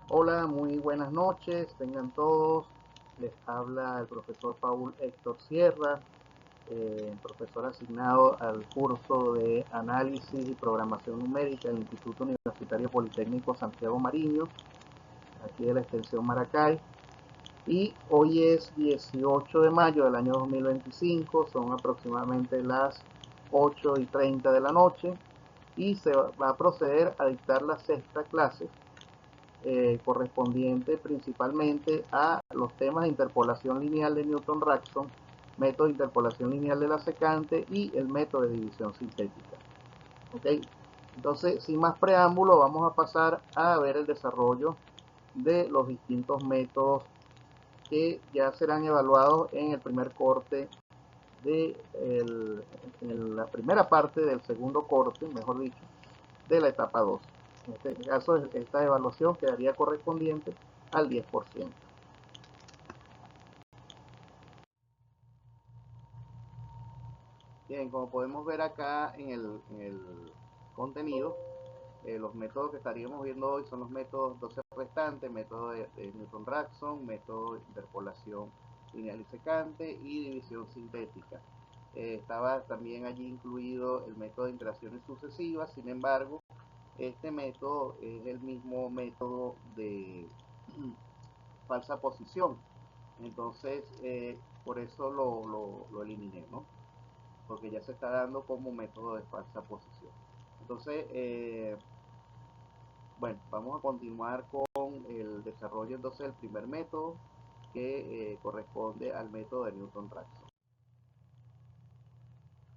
Hola, muy buenas noches, tengan todos. Les habla el profesor Paul Héctor Sierra, profesor asignado al curso de Análisis y Programación Numérica del Instituto Universitario Politécnico Santiago Mariño, aquí de la extensión Maracay. Y hoy es 18 de mayo del año 2025, son aproximadamente las 8:30 de la noche y se va a proceder a dictar la sexta clase correspondiente principalmente a los temas de interpolación lineal de Newton-Raphson, método de interpolación lineal de la secante y el método de división sintética. ¿Okay? Entonces, sin más preámbulo, vamos a pasar a ver el desarrollo de los distintos métodos que ya serán evaluados en el primer corte en la primera parte del segundo corte, mejor dicho, de la etapa 2. En este caso, esta evaluación quedaría correspondiente al 10%. Bien, como podemos ver acá en el contenido, los métodos que estaríamos viendo hoy son los métodos 12 restantes, método de Newton-Raphson, método de interpolación lineal y secante y división sintética. Estaba también allí incluido el método de interacciones sucesivas. Sin embargo, este método es el mismo método de falsa posición. Entonces, por eso lo eliminé, ¿no? Porque ya se está dando como método de falsa posición. Entonces, bueno, vamos a continuar con el desarrollo entonces del primer método que corresponde al método de Newton-Raphson.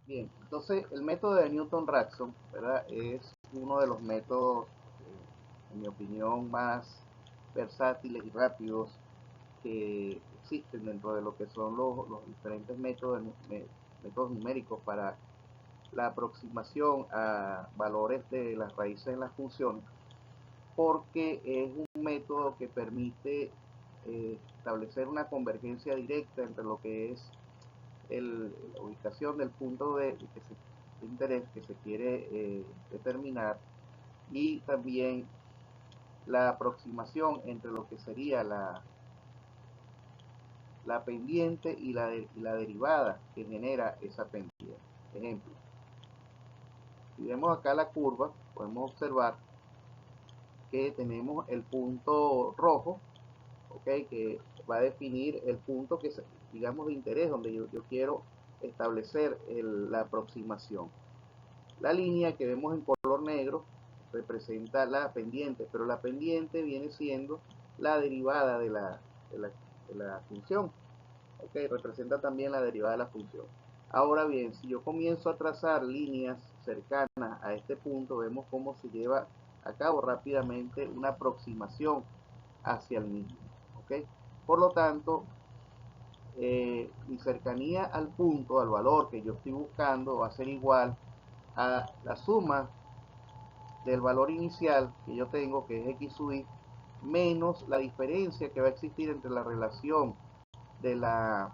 Bien, entonces el método de Newton-Raphson, ¿verdad? Es uno de los métodos, en mi opinión, más versátiles y rápidos que existen dentro de lo que son los diferentes métodos numéricos para la aproximación a valores de las raíces en las funciones, porque es un método que permite establecer una convergencia directa entre lo que es la ubicación del punto de interés que se quiere determinar, y también la aproximación entre lo que sería la pendiente y la derivada que genera esa pendiente. Ejemplo, si vemos acá la curva, podemos observar que tenemos el punto rojo, ¿okay? Que va a definir el punto que digamos de interés, donde yo quiero establecer la aproximación. La línea que vemos en color negro representa la pendiente, pero la pendiente viene siendo la derivada de la función. ¿Okay? Representa también la derivada de la función. Ahora bien, si yo comienzo a trazar líneas cercanas a este punto, vemos cómo se lleva a cabo rápidamente una aproximación hacia el mismo. ¿Okay? Por lo tanto, mi cercanía al punto, al valor que yo estoy buscando, va a ser igual a la suma del valor inicial que yo tengo, que es x sub y, menos la diferencia que va a existir entre la relación de la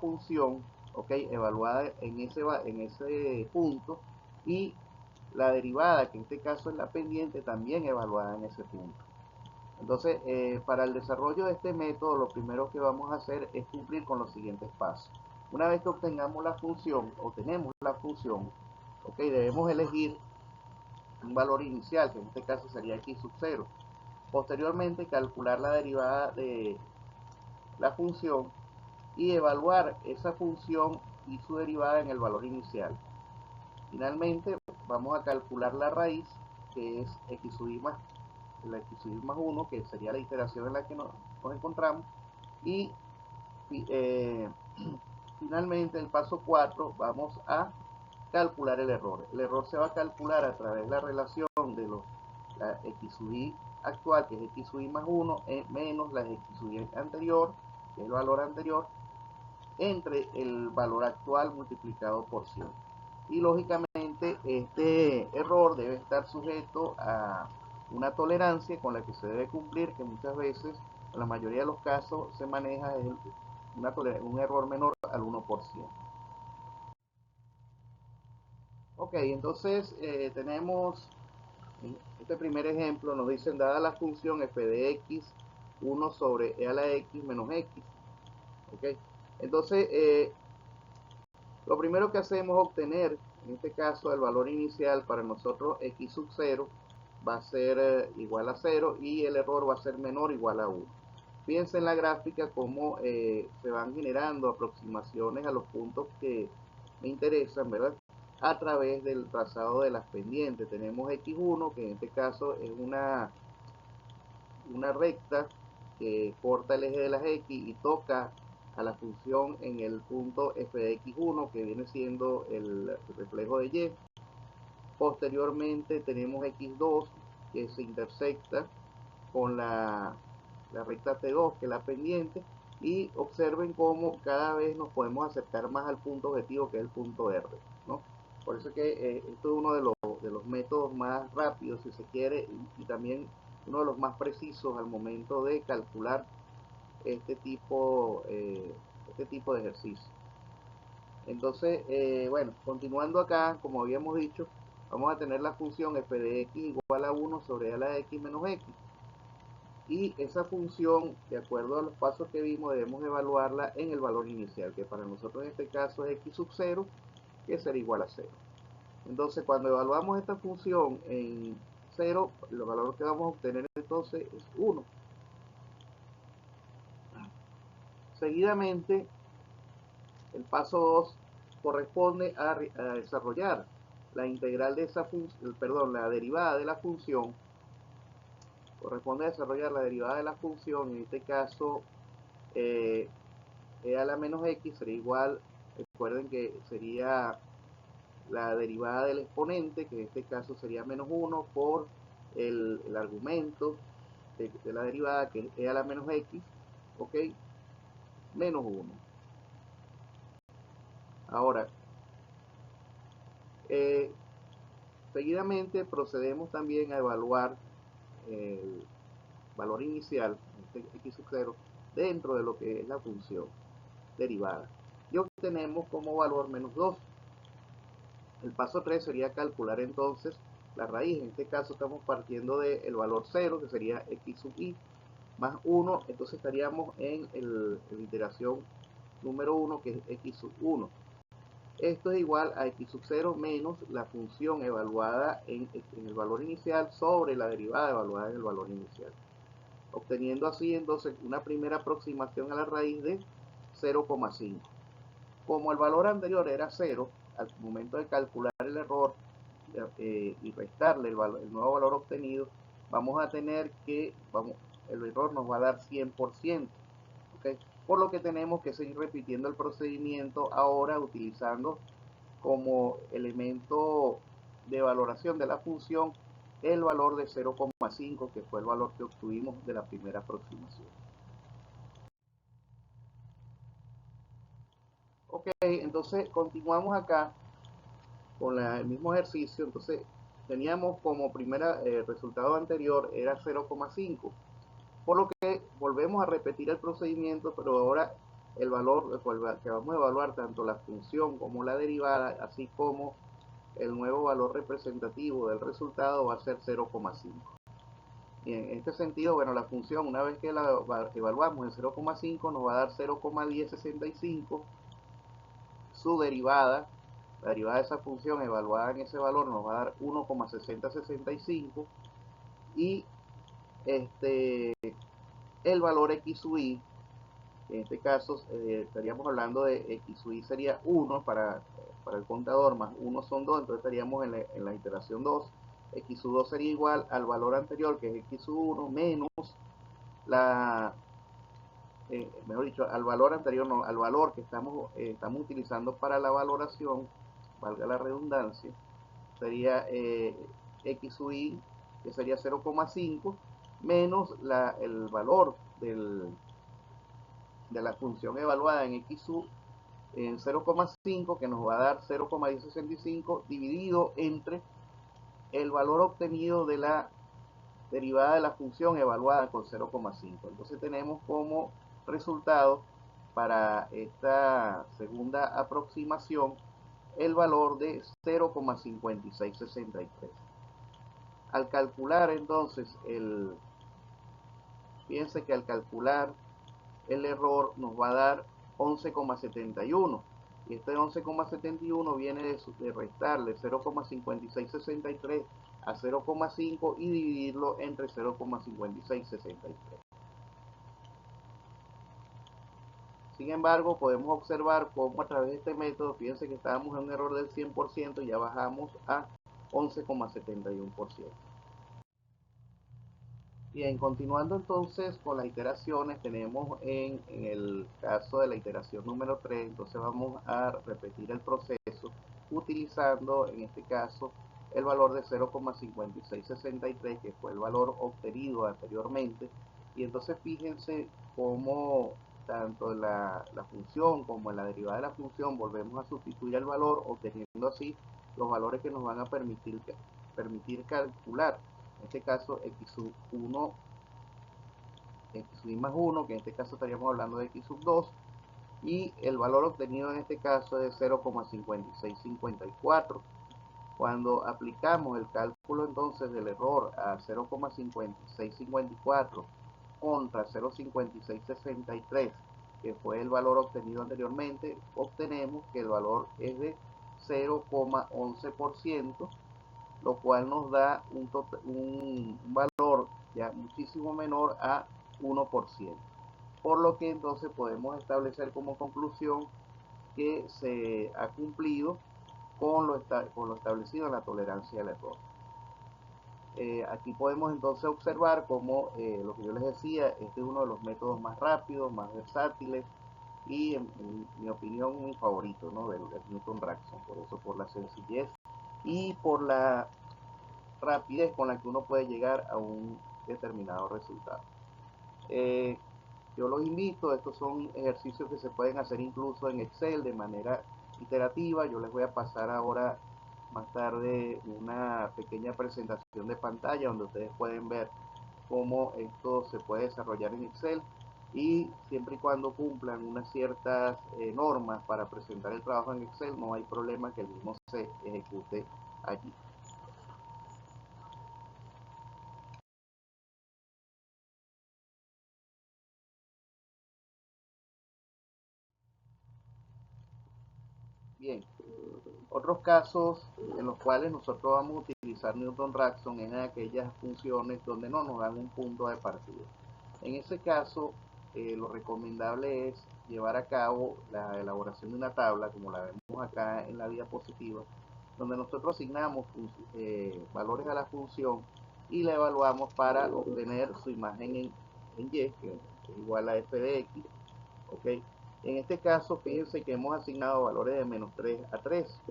función, ¿okay? Evaluada en ese punto, y la derivada, que en este caso es la pendiente, también evaluada en ese punto. Entonces, para el desarrollo de este método, lo primero que vamos a hacer es cumplir con los siguientes pasos. Una vez que obtengamos la función, o tenemos la función, ¿okay? Debemos elegir un valor inicial, que en este caso sería x sub 0. Posteriormente, calcular la derivada de la función y evaluar esa función y su derivada en el valor inicial. Finalmente, vamos a calcular la raíz, que es x sub i más, la x sub i más 1, que sería la iteración en la que nos encontramos. Y eh, finalmente, el paso 4, vamos a calcular el error. El error se va a calcular a través de la relación de la x sub i actual, que es x sub i más 1, menos la x sub i anterior, que es el valor anterior, entre el valor actual multiplicado por 100. Y lógicamente este error debe estar sujeto a una tolerancia con la que se debe cumplir, que muchas veces, en la mayoría de los casos, se maneja un error menor al 1%. Ok, entonces tenemos En este primer ejemplo nos dicen, dada la función f de x, 1 sobre e a la x menos x. ¿Okay? Entonces, lo primero que hacemos es obtener, en este caso, el valor inicial. Para nosotros x sub 0 va a ser igual a 0 y el error va a ser menor o igual a 1. Fíjense en la gráfica cómo se van generando aproximaciones a los puntos que me interesan, ¿verdad? A través del trazado de las pendientes. Tenemos x1, que en este caso es una recta que corta el eje de las x y toca a la función en el punto f de x1, que viene siendo el reflejo de y. Posteriormente tenemos x2, que se intersecta con la recta T2, que es la pendiente, y observen cómo cada vez nos podemos acercar más al punto objetivo, que es el punto R, ¿no? Por eso que esto es uno de los métodos más rápidos, si se quiere, y también uno de los más precisos al momento de calcular este tipo de ejercicio. Entonces, bueno, continuando acá, como habíamos dicho, vamos a tener la función f de x igual a 1 sobre a la x menos x. Y esa función, de acuerdo a los pasos que vimos, debemos evaluarla en el valor inicial, que para nosotros en este caso es x sub 0, que será igual a 0. Entonces, cuando evaluamos esta función en 0, el valor que vamos a obtener entonces es 1. Seguidamente, el paso 2 corresponde a desarrollar la integral de esa función, perdón, la derivada de la función. Corresponde a desarrollar la derivada de la función, en este caso, e a la menos x sería igual, recuerden que sería la derivada del exponente, que en este caso sería menos 1 por el argumento de la derivada, que es e a la menos x, ok, menos 1. Ahora, seguidamente procedemos también a evaluar el valor inicial, este x sub 0, dentro de lo que es la función derivada. Y obtenemos como valor menos 2. El paso 3 sería calcular entonces la raíz. En este caso estamos partiendo del valor 0, que sería x sub i, más 1. Entonces estaríamos en la iteración número 1, que es x sub 1. Esto es igual a x sub 0 menos la función evaluada en el valor inicial sobre la derivada evaluada en el valor inicial. Obteniendo así entonces una primera aproximación a la raíz de 0,5. Como el valor anterior era 0, al momento de calcular el error y restarle el nuevo valor obtenido, vamos a tener que, el error nos va a dar 100%. ¿Okay? Por lo que tenemos que seguir repitiendo el procedimiento ahora utilizando como elemento de valoración de la función el valor de 0,5, que fue el valor que obtuvimos de la primera aproximación. Ok, entonces continuamos acá con el mismo ejercicio. Entonces teníamos como primera resultado anterior era 0,5, por lo que volvemos a repetir el procedimiento, pero ahora el valor que vamos a evaluar, tanto la función como la derivada, así como el nuevo valor representativo del resultado, va a ser 0,5. Y en este sentido, bueno, la función, una vez que la evaluamos en 0,5, nos va a dar 0,1065. Su derivada, la derivada de esa función evaluada en ese valor, nos va a dar 1,6065. Y el valor x sub i, en este caso estaríamos hablando de x sub i sería 1 para el contador, más 1 son 2, entonces estaríamos en la iteración 2. X sub 2 sería igual al valor anterior, que es x sub 1, menos la, mejor dicho, al valor anterior, no, al valor que estamos utilizando para la valoración, valga la redundancia, sería x sub i, que sería 0,5, menos el valor de la función evaluada en x sub en 0,5, que nos va a dar 0,1065 dividido entre el valor obtenido de la derivada de la función evaluada con 0,5. Entonces tenemos como resultado para esta segunda aproximación el valor de 0,5663. Al calcular entonces fíjense que al calcular el error nos va a dar 11,71 y este 11,71 viene de restarle 0,5663 a 0,5 y dividirlo entre 0,5663. Sin embargo, podemos observar cómo a través de este método, fíjense que estábamos en un error del 100% y ya bajamos a 11,71%. Bien, continuando entonces con las iteraciones, tenemos en el caso de la iteración número 3, entonces vamos a repetir el proceso utilizando en este caso el valor de 0,5663, que fue el valor obtenido anteriormente. Y entonces fíjense cómo tanto en la función como en la derivada de la función volvemos a sustituir el valor, obteniendo así los valores que nos van a permitir calcular en este caso x sub 1, x sub i más 1, que en este caso estaríamos hablando de x sub 2, y el valor obtenido en este caso es 0,5654. Cuando aplicamos el cálculo entonces del error a 0,5654 contra 0,5663, que fue el valor obtenido anteriormente, obtenemos que el valor es de 0,11%, lo cual nos da un valor ya muchísimo menor a 1%. Por lo que entonces podemos establecer como conclusión que se ha cumplido con lo establecido en la tolerancia al error. Aquí podemos entonces observar cómo lo que yo les decía, este es uno de los métodos más rápidos, más versátiles y en mi opinión mi favorito, ¿no? del Newton-Raphson, por eso, por la sencillez y por la rapidez con la que uno puede llegar a un determinado resultado. Yo los invito, estos son ejercicios que se pueden hacer incluso en Excel de manera iterativa. Yo les voy a pasar ahora más tarde una pequeña presentación de pantalla donde ustedes pueden ver cómo esto se puede desarrollar en Excel, y siempre y cuando cumplan unas ciertas normas para presentar el trabajo en Excel, no hay problema que el mismo se ejecute allí. Bien, otros casos en los cuales nosotros vamos a utilizar Newton-Raphson es en aquellas funciones donde no nos dan un punto de partida. En ese caso, lo recomendable es llevar a cabo la elaboración de una tabla, como la vemos acá en la diapositiva, donde nosotros asignamos valores a la función y la evaluamos para obtener su imagen en Y, que es igual a f de x, ¿ok? En este caso, fíjense que hemos asignado valores de menos 3 a 3.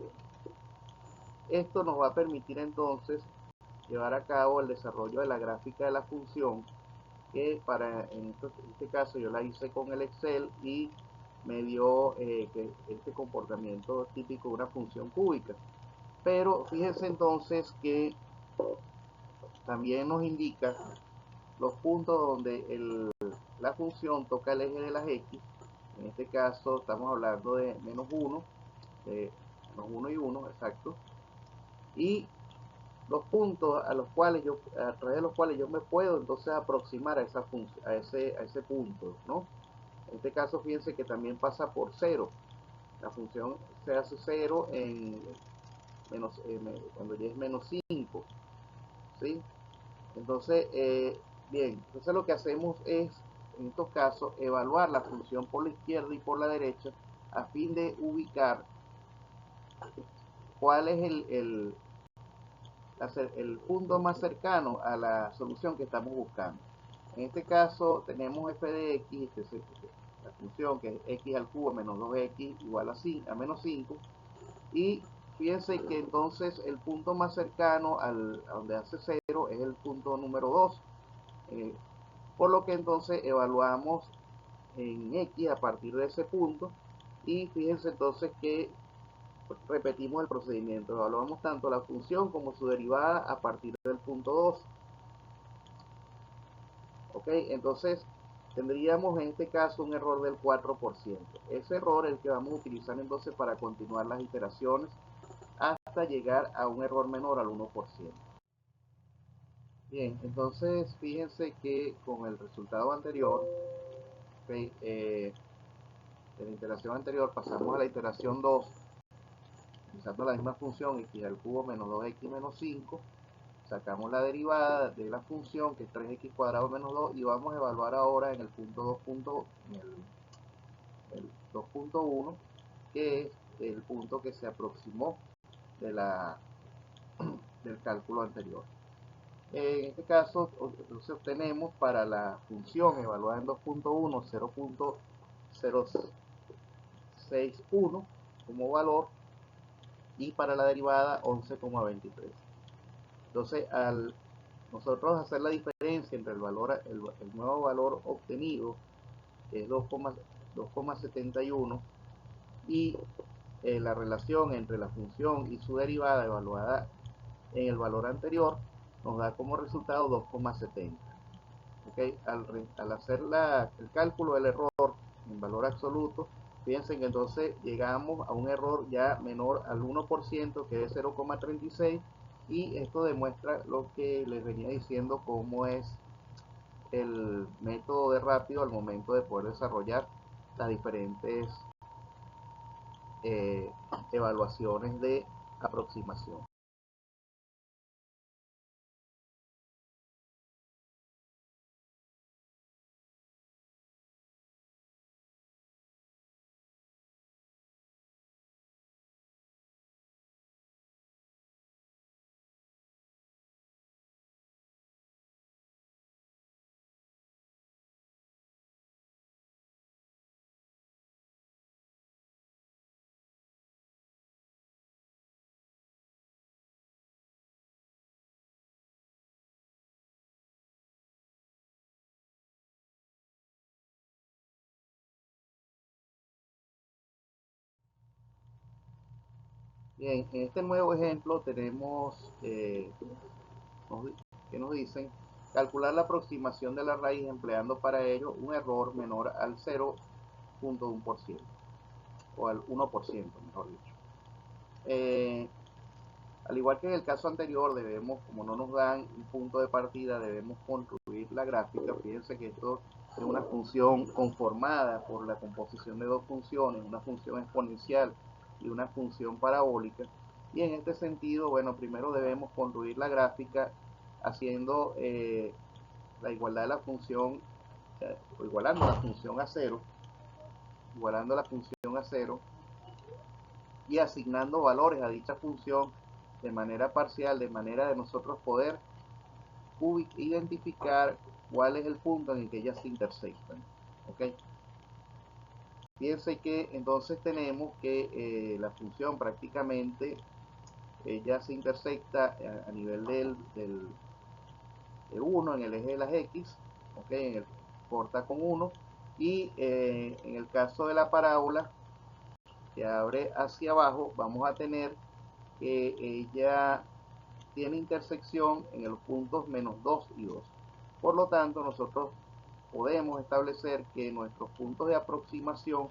Esto nos va a permitir entonces llevar a cabo el desarrollo de la gráfica de la función, que en este caso yo la hice con el Excel y me dio este comportamiento típico de una función cúbica. Pero fíjense entonces que también nos indica los puntos donde la función toca el eje de las X. En este caso estamos hablando de menos 1, de menos 1 y 1, exacto. Y los puntos a través de los cuales yo me puedo entonces aproximar a esa función, a ese punto, ¿no? En este caso, fíjense que también pasa por 0. La función se hace 0 cuando ya es menos 5, ¿sí? Entonces, bien, entonces lo que hacemos es, en estos casos, evaluar la función por la izquierda y por la derecha a fin de ubicar cuál es el punto más cercano a la solución que estamos buscando. En este caso tenemos f de x, que es la función que es x al cubo menos 2x igual a menos 5, y fíjense que entonces el punto más cercano a donde hace 0 es el punto número 2, por lo que entonces evaluamos en x a partir de ese punto, y fíjense entonces que repetimos el procedimiento, evaluamos tanto la función como su derivada a partir del punto 2. ¿Ok? Entonces tendríamos en este caso un error del 4%. Ese error es el que vamos a utilizar entonces para continuar las iteraciones hasta llegar a un error menor al 1%. Bien, entonces fíjense que con el resultado anterior, okay, de la iteración anterior pasamos a la iteración 2, usando la misma función x al cubo menos 2x menos 5, sacamos la derivada de la función que es 3x cuadrado menos 2 y vamos a evaluar ahora en el punto 2. En el 2.1, que es el punto que se aproximó de del cálculo anterior. En este caso, entonces obtenemos para la función evaluada en 2.1 0.061 como valor y para la derivada 11,23. Entonces, al nosotros hacer la diferencia entre el nuevo valor obtenido, que es 2,71, y la relación entre la función y su derivada evaluada en el valor anterior, nos da como resultado 2,70. ¿Okay? Al hacer el cálculo del error en valor absoluto, fíjense que entonces llegamos a un error ya menor al 1%, que es 0,36, y esto demuestra lo que les venía diciendo, cómo es el método de rápido al momento de poder desarrollar las diferentes eh, evaluaciones de aproximación. Bien, en este nuevo ejemplo tenemos que nos dicen calcular la aproximación de la raíz empleando para ello un error menor al 0,1% o al 1%, mejor dicho. Al igual que en el caso anterior, debemos, como no nos dan un punto de partida, debemos construir la gráfica. Fíjense que esto es una función conformada por la composición de dos funciones, una función exponencial y una función parabólica. Y en este sentido, bueno, primero debemos construir la gráfica haciendo la igualdad de la función, o igualando la función a cero, igualando la función a cero y asignando valores a dicha función de manera parcial, de manera de nosotros poder identificar cuál es el punto en el que ellas se intersectan. ¿Okay? Fíjense que entonces tenemos que la función prácticamente ella se intersecta a nivel de 1 en el eje de las X, ¿okay? Corta con 1, y en el caso de la parábola que abre hacia abajo, vamos a tener que ella tiene intersección en los puntos menos 2 y 2. Por lo tanto, nosotros podemos establecer que nuestros puntos de aproximación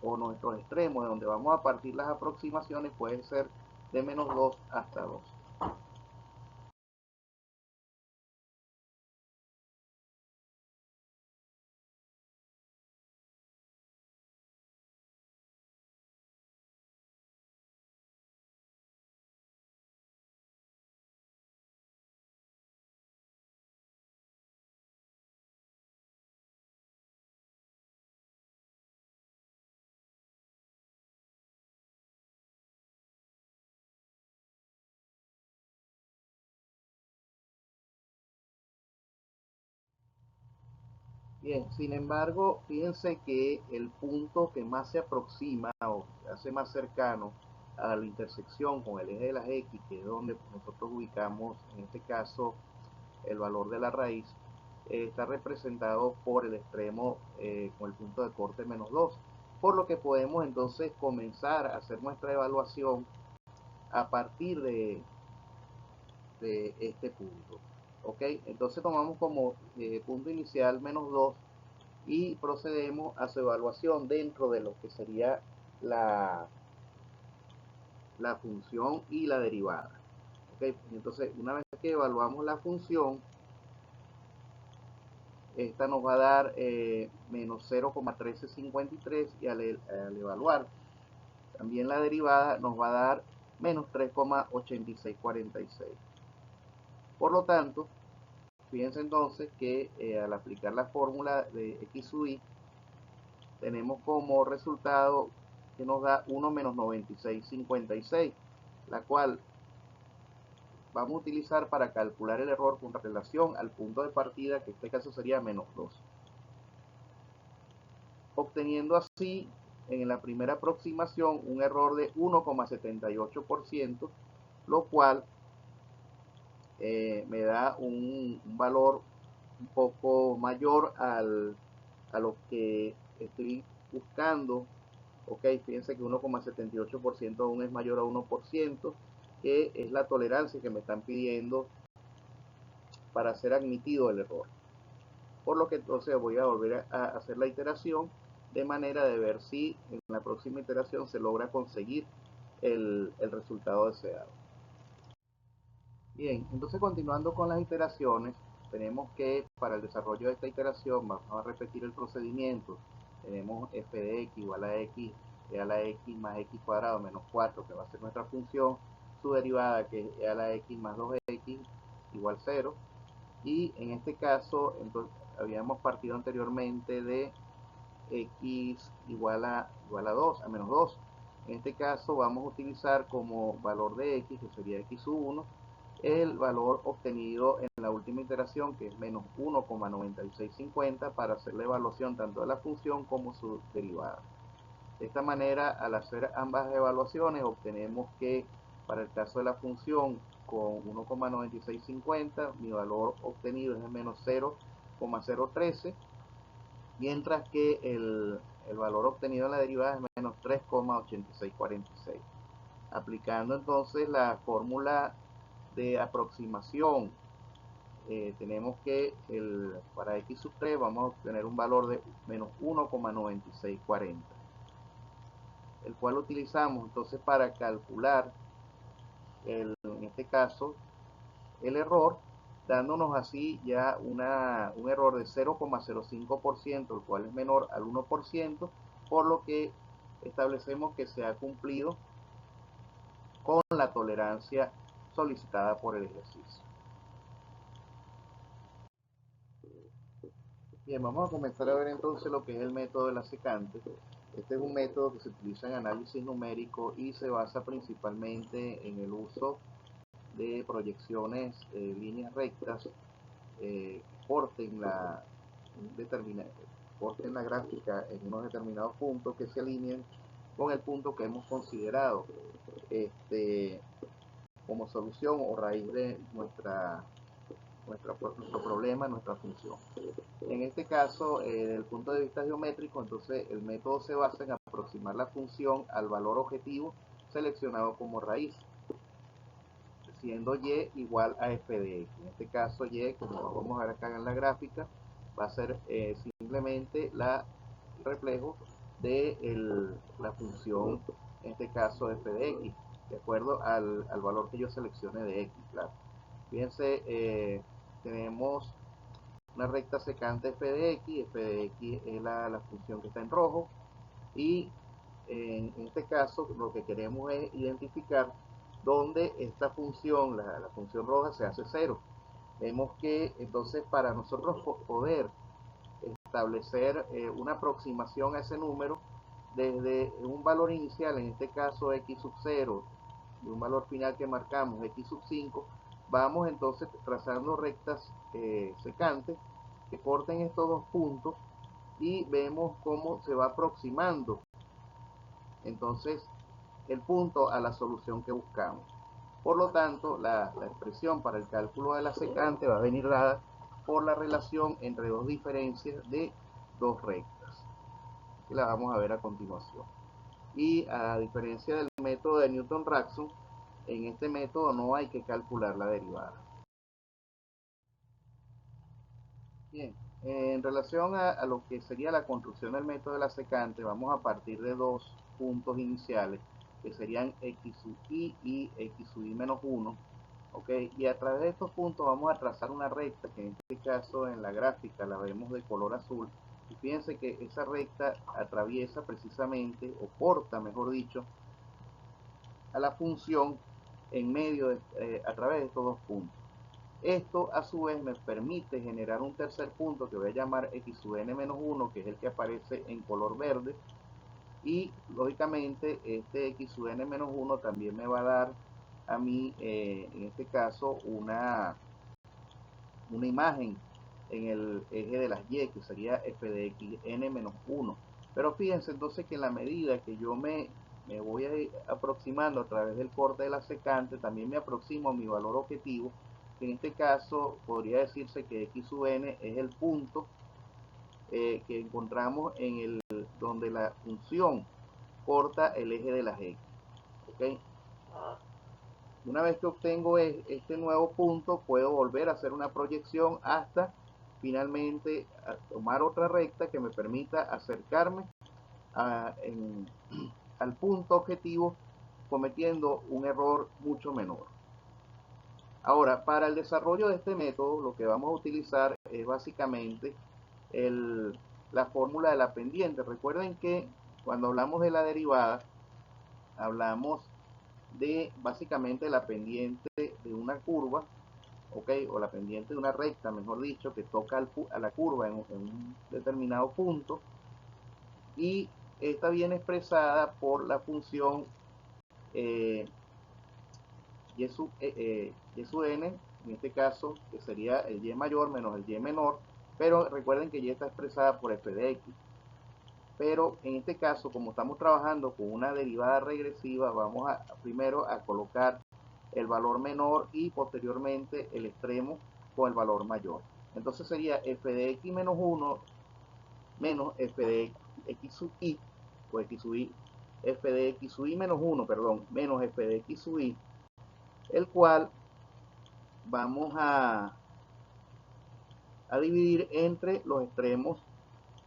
o nuestros extremos de donde vamos a partir las aproximaciones pueden ser de menos 2 hasta 2. Bien, sin embargo, fíjense que el punto que más se aproxima o se hace más cercano a la intersección con el eje de las X, que es donde nosotros ubicamos en este caso el valor de la raíz, está representado por el extremo con el punto de corte menos 2, por lo que podemos entonces comenzar a hacer nuestra evaluación a partir de este punto. ¿Ok? Entonces tomamos como punto inicial menos 2 y procedemos a su evaluación dentro de lo que sería la, la función y la derivada. Ok, entonces una vez que evaluamos la función, esta nos va a dar menos 0,1353 y al evaluar también la derivada nos va a dar menos 3,8646. Por lo tanto, fíjense entonces que al aplicar la fórmula de x sub i, tenemos como resultado que nos da 1 menos 96,56, la cual vamos a utilizar para calcular el error con relación al punto de partida, que en este caso sería menos 2. Obteniendo así, en la primera aproximación, un error de 1,78%, lo cual me da un valor un poco mayor a lo que estoy buscando. Ok, fíjense que 1,78% aún es mayor a 1%, que es la tolerancia que me están pidiendo para ser admitido el error. Por lo que entonces voy a volver a hacer la iteración de manera de ver si en la próxima iteración se logra conseguir el resultado deseado. Bien, entonces continuando con las iteraciones, tenemos que para el desarrollo de esta iteración vamos a repetir el procedimiento. Tenemos f de x igual a x e a la x más x cuadrado menos 4, que va a ser nuestra función, su derivada que es e a la x más 2x igual 0. Y en este caso, entonces, habíamos partido anteriormente de x igual a 2, a menos 2. En este caso vamos a utilizar como valor de x, que sería x sub 1, el valor obtenido en la última iteración, que es menos 1,9650, para hacer la evaluación tanto de la función como su derivada. De esta manera, al hacer ambas evaluaciones, obtenemos que para el caso de la función con 1,9650, mi valor obtenido es de menos 0,013, mientras que el valor obtenido en la derivada es menos 3,8646. Aplicando entonces la fórmula de aproximación, tenemos que para x sub 3 vamos a obtener un valor de menos 1,9640, el cual utilizamos entonces para calcular en este caso el error, dándonos así ya un error de 0,05%, el cual es menor al 1%, por lo que establecemos que se ha cumplido con la tolerancia solicitada por el ejercicio. Bien, vamos a comenzar a ver entonces lo que es el método de la secante. Este es un método que se utiliza en análisis numérico y se basa principalmente en el uso de proyecciones, líneas rectas, corten la gráfica en unos determinados puntos que se alineen con el punto que hemos considerado como solución o raíz de nuestro problema, nuestra función. En este caso, desde el punto de vista geométrico, entonces el método se basa en aproximar la función al valor objetivo seleccionado como raíz, siendo y igual a f de x. En este caso, y, como vamos a ver acá en la gráfica, va a ser simplemente el reflejo de la función, en este caso f de x, de acuerdo al valor que yo seleccione de x, claro. Fíjense, tenemos una recta secante f de x es la función que está en rojo, y en este caso lo que queremos es identificar dónde esta función, la función roja, se hace cero. Vemos que entonces para nosotros poder establecer una aproximación a ese número desde un valor inicial, en este caso x sub 0, y un valor final que marcamos x sub 5, vamos entonces trazando rectas secantes que corten estos dos puntos y vemos cómo se va aproximando entonces el punto a la solución que buscamos. Por lo tanto, la expresión para el cálculo de la secante va a venir dada por la relación entre dos diferencias de dos rectas, que la vamos a ver a continuación. Y a diferencia del método de Newton-Raphson, en este método no hay que calcular la derivada. Bien, en relación a lo que sería la construcción del método de la secante, vamos a partir de dos puntos iniciales, que serían x sub i y x sub i menos 1, ¿ok? Y a través de estos puntos vamos a trazar una recta, que en este caso en la gráfica la vemos de color azul. Y fíjense que esa recta atraviesa precisamente, o corta, mejor dicho, a la función en medio a través de estos dos puntos. Esto a su vez me permite generar un tercer punto que voy a llamar x sub n-1, que es el que aparece en color verde, y lógicamente este x sub n-1 también me va a dar a mí en este caso una imagen en el eje de las y, que sería f de x n-1. Pero fíjense entonces que en la medida que yo me voy a ir aproximando a través del corte de la secante, también me aproximo a mi valor objetivo, que en este caso podría decirse que x sub n es el punto que encontramos en el donde la función corta el eje de las x. ¿Okay? Una vez que obtengo este nuevo punto, puedo volver a hacer una proyección hasta finalmente tomar otra recta que me permita acercarme al punto objetivo, cometiendo un error mucho menor. Ahora, para el desarrollo de este método, lo que vamos a utilizar es básicamente la fórmula de la pendiente. Recuerden que cuando hablamos de la derivada, hablamos de básicamente la pendiente de una curva, ¿ok? O la pendiente de una recta, mejor dicho, que toca a la curva en un determinado punto, y esta viene expresada por la función y sub n, en este caso, que sería el y mayor menos el y menor, pero recuerden que y está expresada por f de x. Pero en este caso, como estamos trabajando con una derivada regresiva, vamos a primero a colocar el valor menor y posteriormente el extremo con el valor mayor. Entonces sería f de x menos 1 menos f de x sub i, o x sub i, f de x sub i menos 1, perdón, menos f de x sub i, el cual vamos a dividir entre los extremos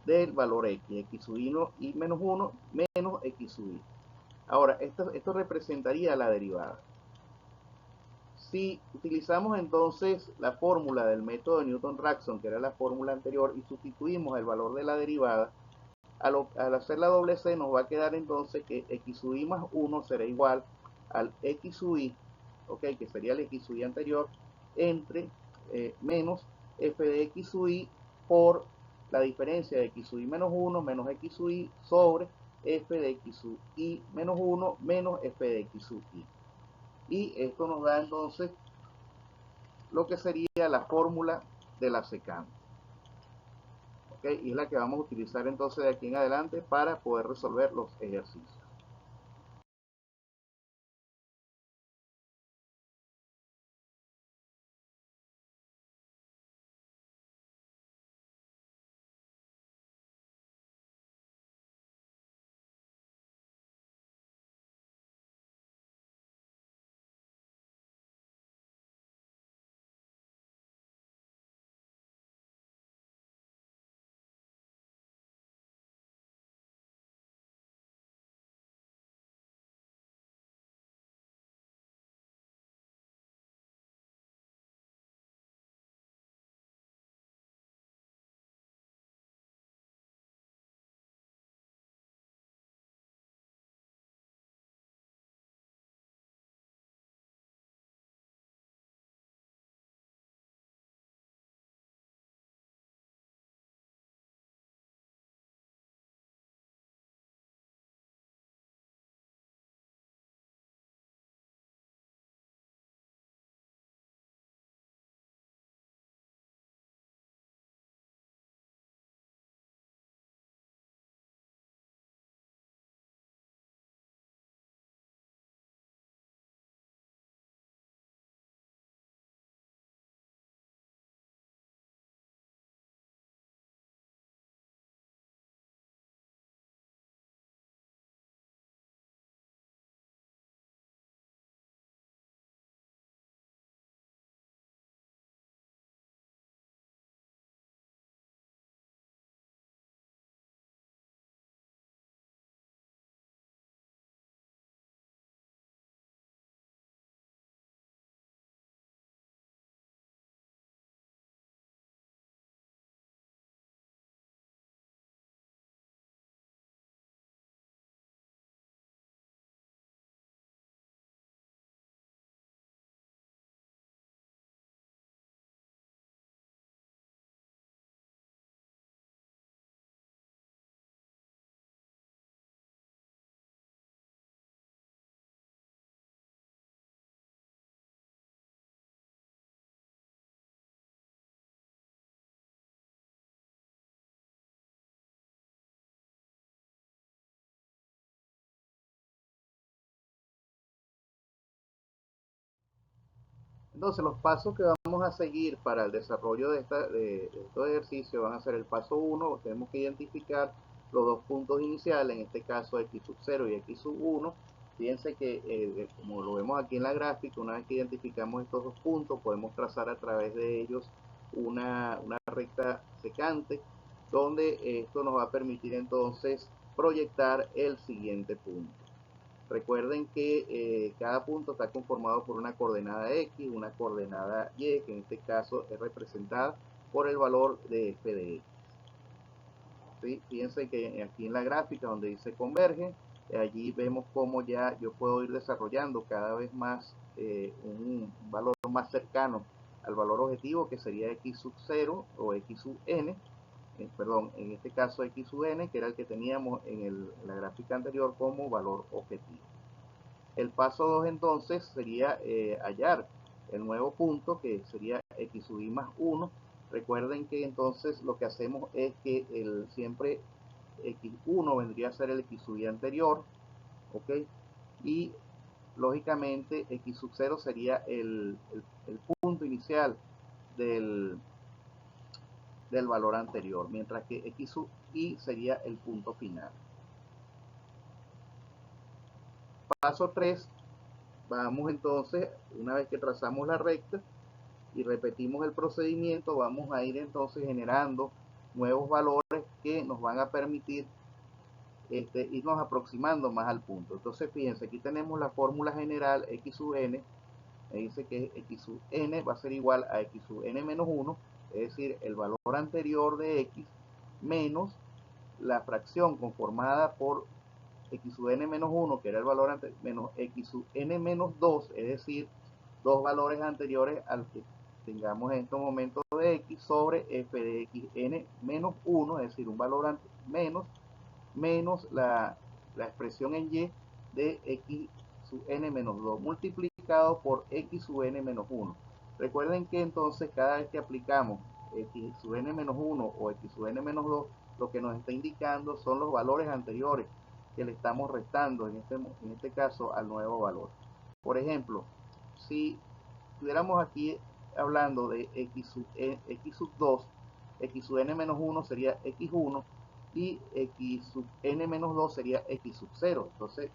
del valor x sub i, y menos 1 menos x sub i. Ahora, esto representaría la derivada. Si utilizamos entonces la fórmula del método de Newton-Raphson, que era la fórmula anterior, y sustituimos el valor de la derivada, al hacer la doble C nos va a quedar entonces que x sub i más 1 será igual al x sub i, okay, que sería el x sub i anterior, entre menos f de x sub i por la diferencia de x sub i menos 1 menos x sub i sobre f de x sub i menos 1 menos f de x sub i. Y esto nos da entonces lo que sería la fórmula de la secante. ¿Okay? Y es la que vamos a utilizar entonces de aquí en adelante para poder resolver los ejercicios. Entonces los pasos que vamos a seguir para el desarrollo de estos ejercicios van a ser el paso 1, tenemos que identificar los dos puntos iniciales, en este caso x sub 0 y x sub 1. Fíjense que como lo vemos aquí en la gráfica, una vez que identificamos estos dos puntos, podemos trazar a través de ellos una recta secante, donde esto nos va a permitir entonces proyectar el siguiente punto. Recuerden que cada punto está conformado por una coordenada X, una coordenada Y, que en este caso es representada por el valor de f de X. ¿Sí? Fíjense que aquí en la gráfica donde dice converge, allí vemos cómo ya yo puedo ir desarrollando cada vez más un valor más cercano al valor objetivo, que sería x sub 0 o x sub n, perdón, en este caso x sub n, que era el que teníamos en la gráfica anterior como valor objetivo. El paso 2 entonces sería hallar el nuevo punto, que sería x sub i más 1. Recuerden que entonces lo que hacemos es que siempre x1 vendría a ser el x sub i anterior, ¿ok? Y lógicamente x sub 0 sería el punto inicial del valor anterior, mientras que x sub i sería el punto final. Paso 3, vamos entonces, una vez que trazamos la recta y repetimos el procedimiento, vamos a ir entonces generando nuevos valores que nos van a permitir irnos aproximando más al punto. Entonces fíjense, aquí tenemos la fórmula general x sub n, me dice que x sub n va a ser igual a x sub n menos 1, es decir, el valor anterior de x menos la fracción conformada por x sub n menos 1, que era el valor anterior, menos x sub n menos 2, es decir, dos valores anteriores al que tengamos en estos momentos de x, sobre f de x n menos 1, es decir, un valor menos la expresión en y de x sub n menos 2 multiplicado por x sub n menos 1. Recuerden que entonces cada vez que aplicamos x sub n menos 1 o x sub n menos 2, lo que nos está indicando son los valores anteriores que le estamos restando en este caso al nuevo valor. Por ejemplo, si estuviéramos aquí hablando de x sub 2, x sub n menos 1 sería x1 y x sub n menos 2 sería x sub 0. Entonces,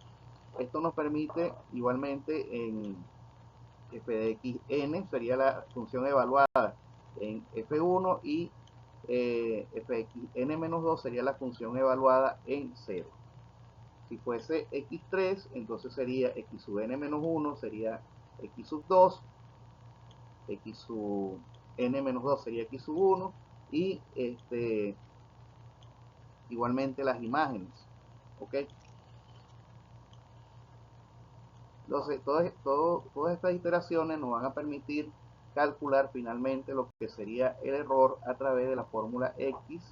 esto nos permite igualmente en f de x n sería la función evaluada en f1 y f de x n menos 2 sería la función evaluada en 0. Si fuese x3, entonces sería x sub n menos 1 sería x sub 2, x sub n menos 2 sería x sub 1 y igualmente las imágenes, ¿ok? Entonces, todas estas iteraciones nos van a permitir calcular finalmente lo que sería el error a través de la fórmula x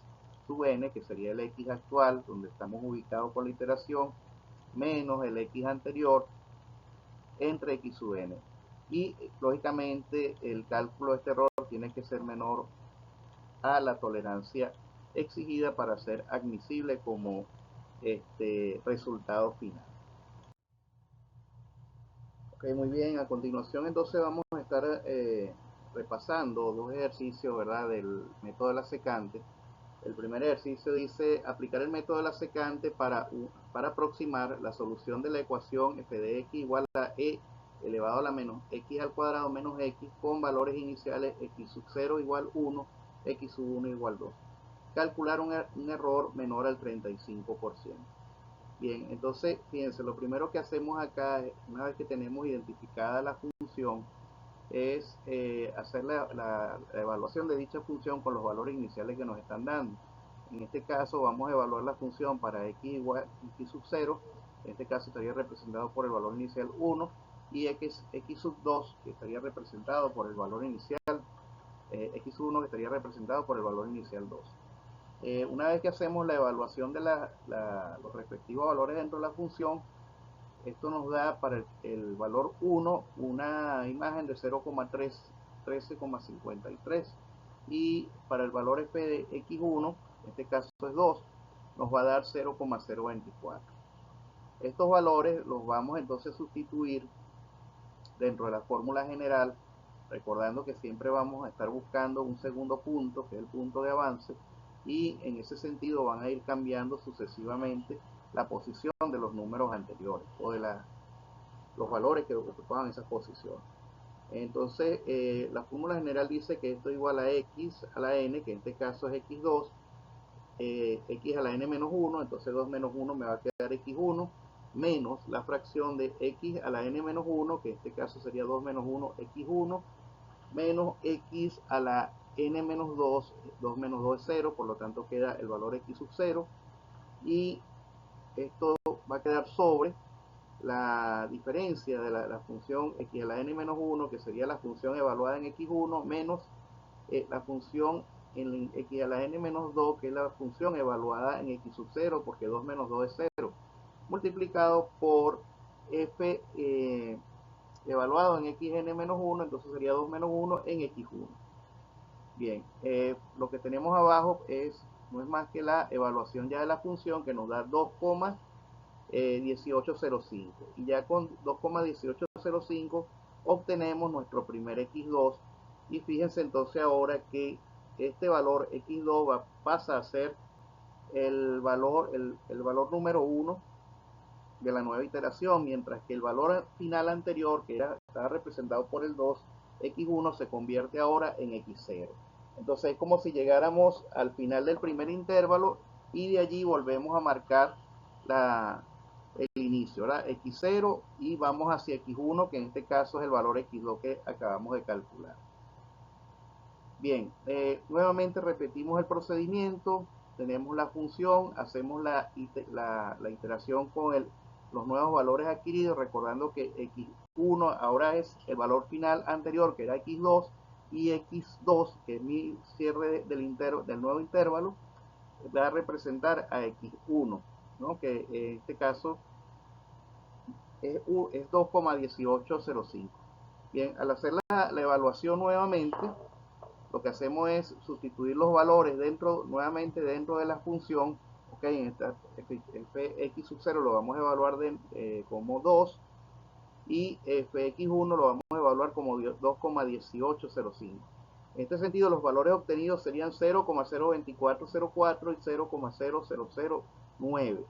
sub n, que sería el x actual, donde estamos ubicados con la iteración, menos el x anterior, entre x sub n. Y lógicamente el cálculo de este error tiene que ser menor a la tolerancia exigida para ser admisible como resultado final. Ok, muy bien. A continuación entonces vamos a estar repasando dos ejercicios, ¿verdad?, del método de la secante. El primer ejercicio dice aplicar el método de la secante para aproximar la solución de la ecuación f de x igual a e elevado a la menos x al cuadrado menos x con valores iniciales x sub 0 igual 1, x sub 1 igual 2. Calcular un error menor al 35%. Bien, entonces, fíjense, lo primero que hacemos acá, una vez que tenemos identificada la función, es hacer la evaluación de dicha función con los valores iniciales que nos están dando. En este caso vamos a evaluar la función para x igual x sub 0, en este caso estaría representado por el valor inicial 1, y x sub 2, que estaría representado por el valor inicial, x sub 1, que estaría representado por el valor inicial 2. Una vez que hacemos la evaluación de los respectivos valores dentro de la función, esto nos da para el valor 1 una imagen de 0,13,53 y para el valor f de x1, en este caso es 2, nos va a dar 0,024. Estos valores los vamos entonces a sustituir dentro de la fórmula general recordando que siempre vamos a estar buscando un segundo punto, que es el punto de avance, y en ese sentido van a ir cambiando sucesivamente la posición de los números anteriores o de los valores que ocupaban esas posiciones. Entonces, la fórmula general dice que esto es igual a x a la n, que en este caso es x2, x a la n menos 1, entonces 2 menos 1 me va a quedar x1, menos la fracción de x a la n menos 1, que en este caso sería 2 menos 1, x1, menos x a la n menos 2, 2 menos 2 es 0, por lo tanto queda el valor x sub 0, y esto va a quedar sobre la diferencia de la función x a la n menos 1, que sería la función evaluada en x1, menos la función en x a la n menos 2, que es la función evaluada en x sub 0, porque 2 menos 2 es 0, multiplicado por f evaluado en xn menos 1, entonces sería 2 menos 1 en x1. Bien, lo que tenemos abajo no es más que la evaluación ya de la función, que nos da 2,1805, y ya con 2,1805 obtenemos nuestro primer x2, y fíjense entonces ahora que este valor x2 pasa a ser el valor número 1 de la nueva iteración, mientras que el valor final anterior, que estaba representado por el 2, x1, se convierte ahora en x0. Entonces es como si llegáramos al final del primer intervalo y de allí volvemos a marcar el inicio, ¿verdad? x0, y vamos hacia x1, que en este caso es el valor x2 que acabamos de calcular. Bien, nuevamente repetimos el procedimiento, tenemos la función, hacemos la iteración con los nuevos valores adquiridos, recordando que x1 ahora es el valor final anterior, que era x2, y x2, que es mi cierre del nuevo intervalo, va a representar a x1, ¿no? Que en este caso es 2,1805. Bien, al hacer la evaluación nuevamente, lo que hacemos es sustituir los valores nuevamente dentro de la función. Ok, en esta fx sub 0 lo vamos a evaluar como 2, y fx1 lo vamos a evaluar como 2,1805. En este sentido, los valores obtenidos serían 0,02404 y 0,0009.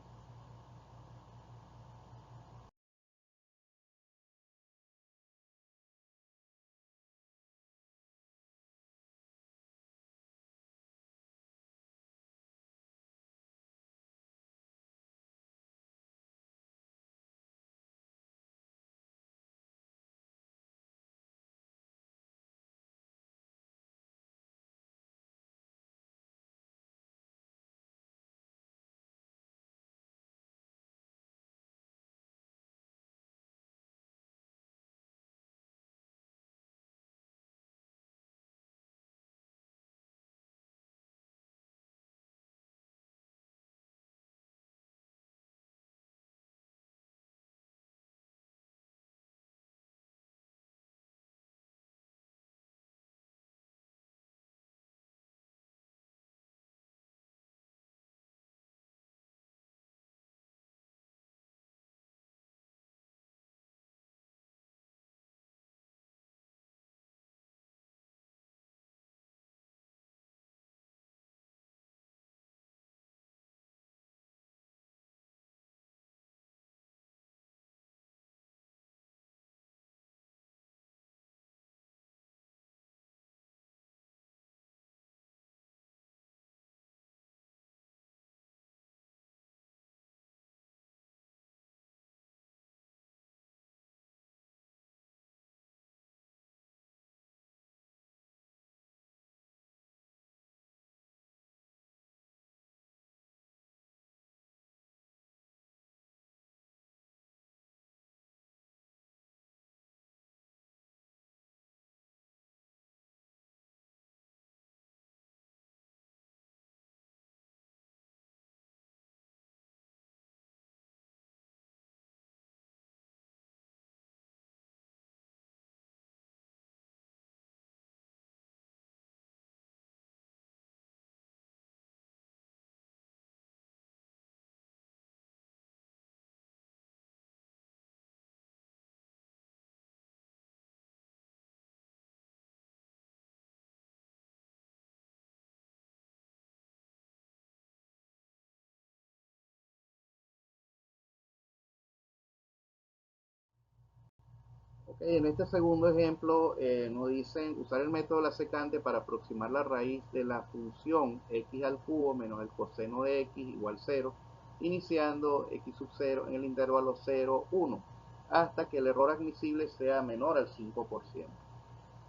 En este segundo ejemplo nos dicen usar el método de la secante para aproximar la raíz de la función x al cubo menos el coseno de x igual 0, iniciando x sub 0 en el intervalo 0, 1, hasta que el error admisible sea menor al 5%.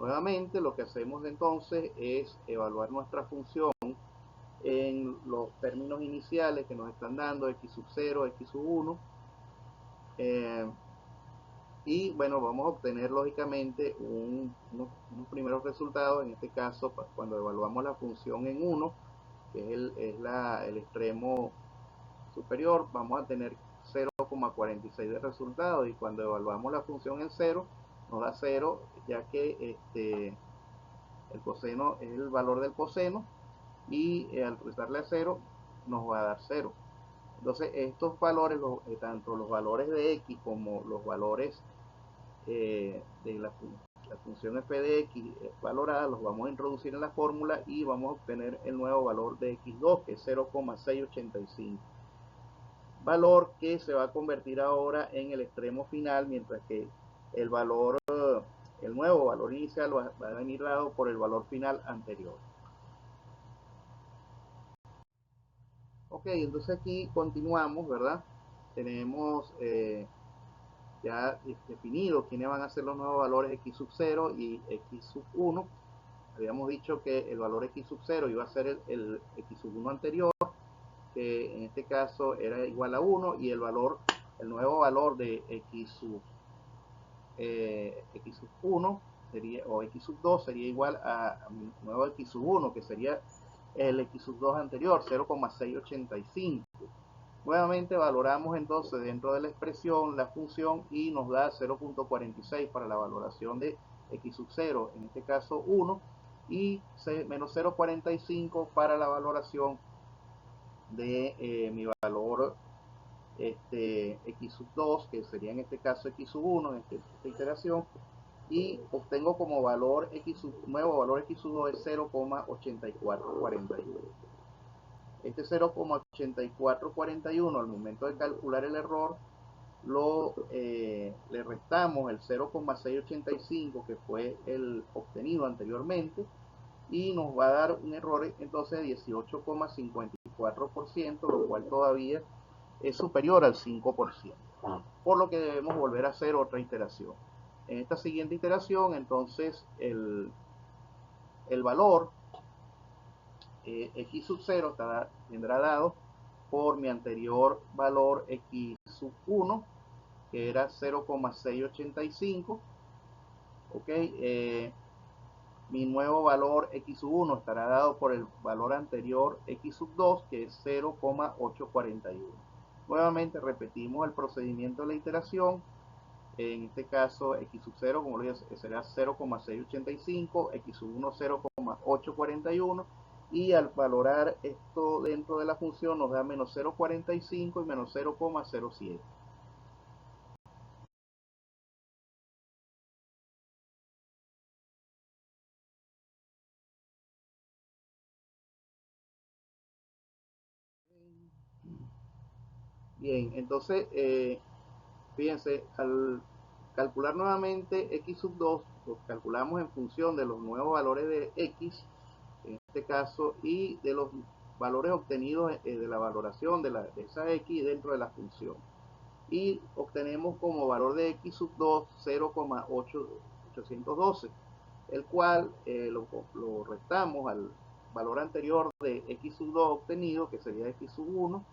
Nuevamente lo que hacemos entonces es evaluar nuestra función en los términos iniciales que nos están dando x sub 0, x sub 1, y bueno, vamos a obtener lógicamente unos primeros resultados. En este caso, cuando evaluamos la función en 1, que es el extremo superior, vamos a tener 0,46 de resultado, y cuando evaluamos la función en 0 nos da 0, ya que el coseno es el valor del coseno, y al restarle a 0 nos va a dar 0. Entonces estos valores, tanto los valores de x como los valores de la función f de x valorada, los vamos a introducir en la fórmula y vamos a obtener el nuevo valor de x2, que es 0,685, valor que se va a convertir ahora en el extremo final, mientras que el nuevo valor inicial va a venir dado por el valor final anterior. Ok, entonces aquí continuamos, ¿verdad? Tenemos ya definido quiénes van a ser los nuevos valores x sub 0 y x sub 1. Habíamos dicho que el valor x sub 0 iba a ser el x sub 1 anterior, que en este caso era igual a 1, y el nuevo valor de x sub 1 sería, o x sub 2 sería igual a nuevo x sub 1, que sería el x sub 2 anterior, 0,685. Nuevamente valoramos entonces dentro de la expresión la función y nos da 0,46 para la valoración de x sub 0, en este caso 1, y menos 0,45 para la valoración de mi valor x sub 2, que sería en este caso x sub 1 en esta iteración, y obtengo como valor nuevo valor x sub 2 es 0,8441. Este 0,8441 al momento de calcular el error le restamos el 0,685 que fue el obtenido anteriormente, y nos va a dar un error entonces de 18,54%, lo cual todavía es superior al 5%, por lo que debemos volver a hacer otra iteración. En esta siguiente iteración entonces el valor x sub 0 tendrá dado por mi anterior valor x sub 1, que era 0,685. ok, mi nuevo valor x sub 1 estará dado por el valor anterior x sub 2, que es 0,841. Nuevamente repetimos el procedimiento de la iteración. En este caso x sub 0, como lo dije, será 0,685, x sub 1 0,841, y al valorar esto dentro de la función nos da menos 0,45 y menos 0,07. Bien, entonces fíjense, al calcular nuevamente x sub 2, lo calculamos en función de los nuevos valores de x, en este caso, y de los valores obtenidos de la valoración de esa x dentro de la función. Y obtenemos como valor de x sub 2 0,812, el cual lo restamos al valor anterior de x sub 2 obtenido, que sería x sub 1,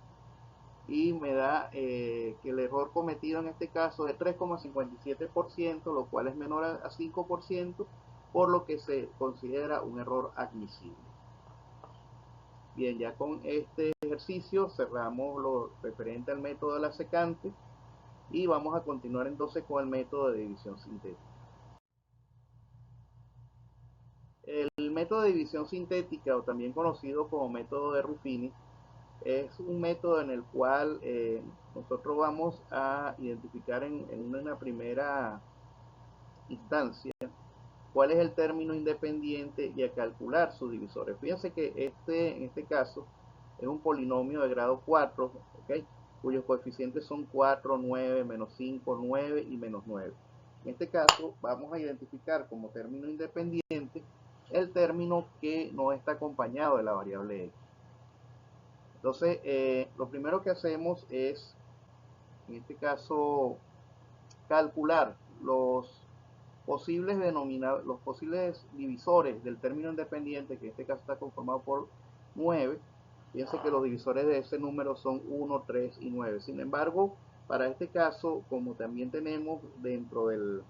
y me da que el error cometido en este caso es 3,57%, lo cual es menor a 5%, por lo que se considera un error admisible. Bien, ya con este ejercicio cerramos lo referente al método de la secante y vamos a continuar entonces con el método de división sintética. El método de división sintética, o también conocido como método de Ruffini, es un método en el cual nosotros vamos a identificar en una primera instancia cuál es el término independiente y a calcular sus divisores. Fíjense que en este caso es un polinomio de grado 4, ¿okay?, cuyos coeficientes son 4, 9, menos 5, 9 y menos 9. En este caso vamos a identificar como término independiente el término que no está acompañado de la variable x. Entonces, lo primero que hacemos es, en este caso, calcular los posibles divisores del término independiente, que en este caso está conformado por 9. Fíjense que los divisores de ese número son 1, 3 y 9. Sin embargo, para este caso, como también tenemos dentro del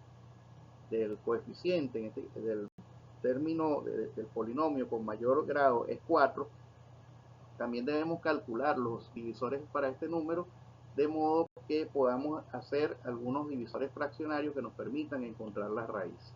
coeficiente, del término del polinomio con mayor grado es 4, también debemos calcular los divisores para este número, de modo que podamos hacer algunos divisores fraccionarios que nos permitan encontrar la raíz.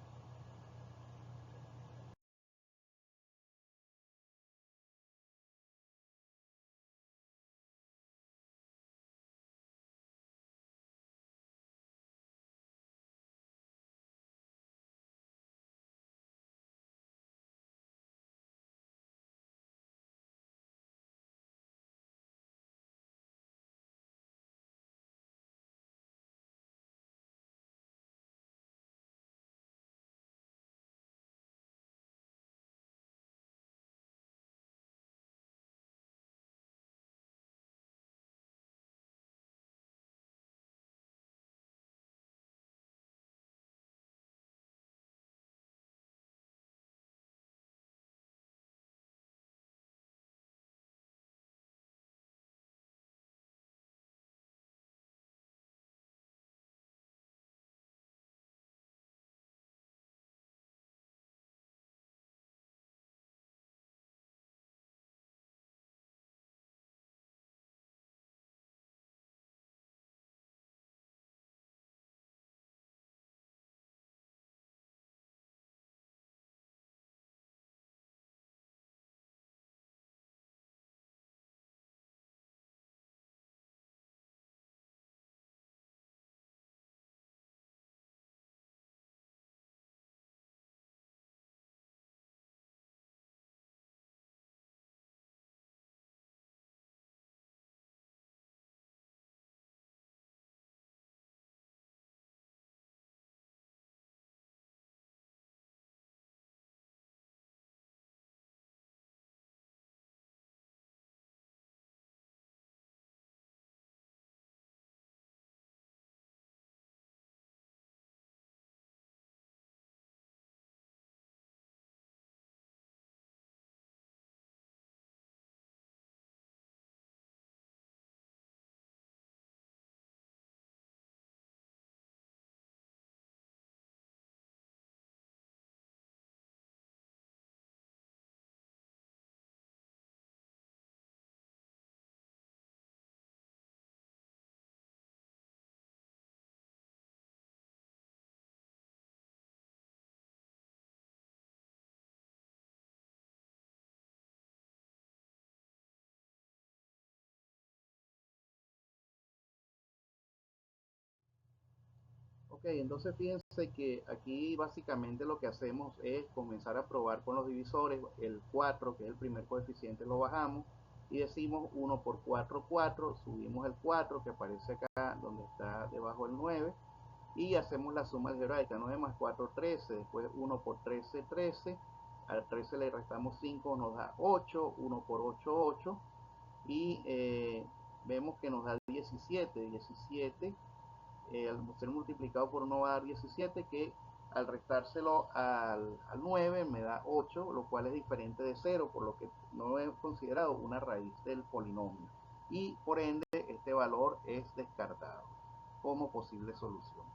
Ok, entonces fíjense que aquí básicamente lo que hacemos es comenzar a probar con los divisores. El 4, que es el primer coeficiente, lo bajamos y decimos 1 por 4, 4. Subimos el 4 que aparece acá donde está debajo el 9 y hacemos la suma algebraica. 9 más 4, 13. Después 1 por 13, 13. Al 13 le restamos 5, nos da 8. 1 por 8, 8. Y vemos que nos da 17. 17 al ser multiplicado por 1 va a dar 17, que al restárselo al 9 me da 8, lo cual es diferente de 0, por lo que no es considerado una raíz del polinomio. Y por ende, este valor es descartado como posible solución.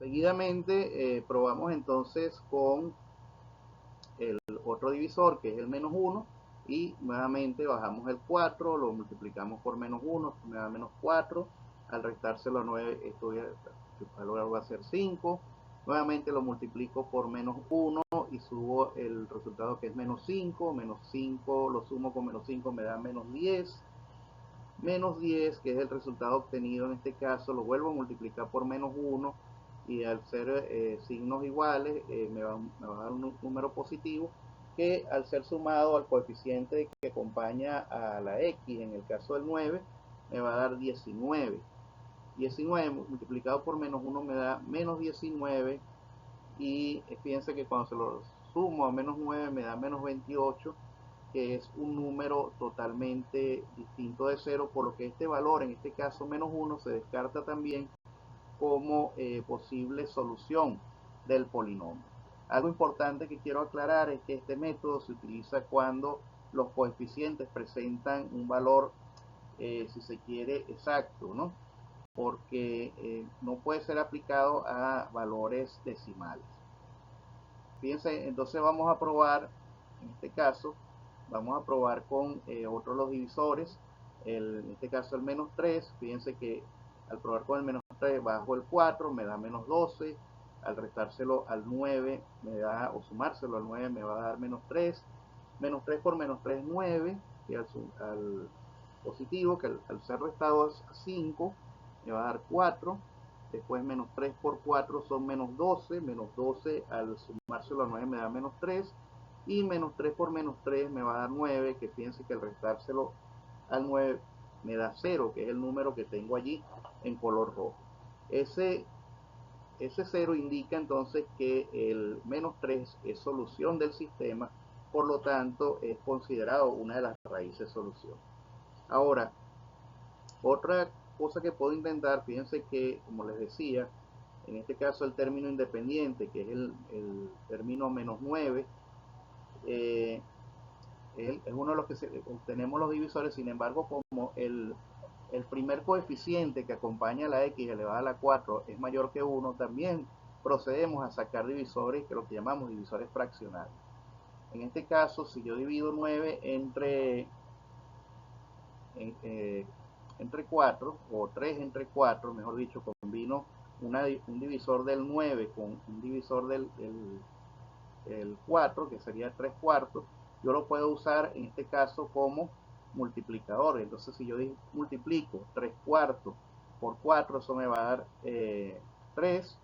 Seguidamente probamos entonces con el otro divisor, que es el menos 1, y nuevamente bajamos el 4, lo multiplicamos por menos 1, me da menos 4, al restárselo a 9, esto el valor va a ser 5, nuevamente lo multiplico por menos 1 y subo el resultado, que es menos 5 lo sumo con menos 5, me da menos 10, que es el resultado obtenido en este caso, lo vuelvo a multiplicar por menos 1, y al ser signos iguales me va a dar un número positivo, que al ser sumado al coeficiente que acompaña a la x, en el caso del 9, me va a dar 19. 19 multiplicado por menos 1 me da menos 19, y fíjense que cuando se lo sumo a menos 9 me da menos 28, que es un número totalmente distinto de 0, por lo que este valor, en este caso menos 1, se descarta también como posible solución del polinomio. Algo importante que quiero aclarar es que este método se utiliza cuando los coeficientes presentan un valor, si se quiere, exacto, ¿no? Porque no puede ser aplicado a valores decimales. Fíjense, entonces vamos a probar, en este caso, vamos a probar con otro de los divisores, en este caso el menos 3, fíjense que al probar con el menos 3 bajo el 4, me da menos 12, al restárselo al 9, me da, o sumárselo al 9, me va a dar menos 3 por menos 3 es 9, y al positivo, que al ser restado es 5, me va a dar 4, después menos 3 por 4 son menos 12 al sumárselo a 9 me da menos 3, y menos 3 por menos 3 me va a dar 9, que fíjense que al restárselo al 9 me da 0, que es el número que tengo allí en color rojo. Ese 0 indica entonces que el menos 3 es solución del sistema, por lo tanto es considerado una de las raíces de solución. Ahora, otra cosa que puedo intentar, fíjense que, como les decía, en este caso el término independiente, que es el término menos 9, es uno de los que obtenemos los divisores. Sin embargo, como el primer coeficiente que acompaña a la x elevada a la 4 es mayor que 1, también procedemos a sacar divisores, que lo que llamamos divisores fraccionarios. En este caso, si yo divido 9 entre 4, o 3 entre 4, mejor dicho, combino un divisor del 9 con un divisor del 4, que sería 3 cuartos, yo lo puedo usar en este caso como multiplicador. Entonces, si yo multiplico 3 cuartos por 4, eso me va a dar 3.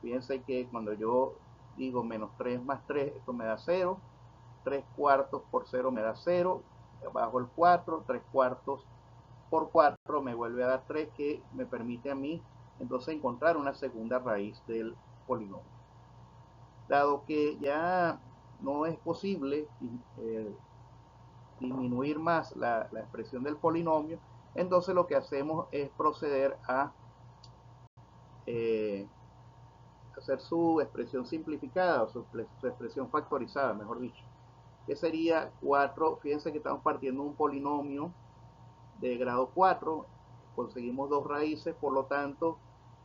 Fíjense que cuando yo digo menos 3 más 3, esto me da 0. 3 cuartos por 0 me da 0. Bajo el 4, 3 cuartos por 4 me vuelve a dar 3, que me permite a mí entonces encontrar una segunda raíz del polinomio. Dado que ya no es posible disminuir más la expresión del polinomio, entonces lo que hacemos es proceder a hacer su expresión simplificada, o su expresión factorizada, mejor dicho, que sería 4. Fíjense que estamos partiendo un polinomio de grado 4, conseguimos dos raíces, por lo tanto